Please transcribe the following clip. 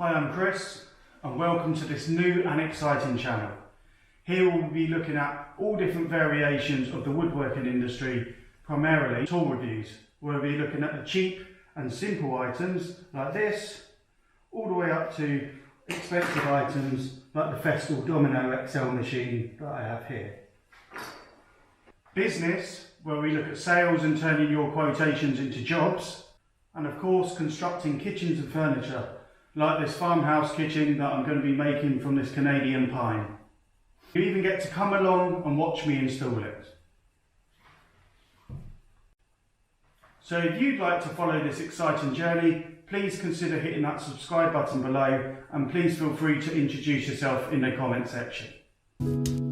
Hi, I'm Chris and welcome to this new and exciting channel. Here we'll be looking at all different variations of the woodworking industry, primarily tool reviews, where we'll be looking at the cheap and simple items like this, all the way up to expensive items like the Festool Domino XL machine that I have here. Business, where we look at sales and turning your quotations into jobs, and of course constructing kitchens and furniture, like this farmhouse kitchen that I'm going to be making from this Canadian pine. You even get to come along and watch me install it. So if you'd like to follow this exciting journey, please consider hitting that subscribe button below, and please feel free to introduce yourself in the comment section.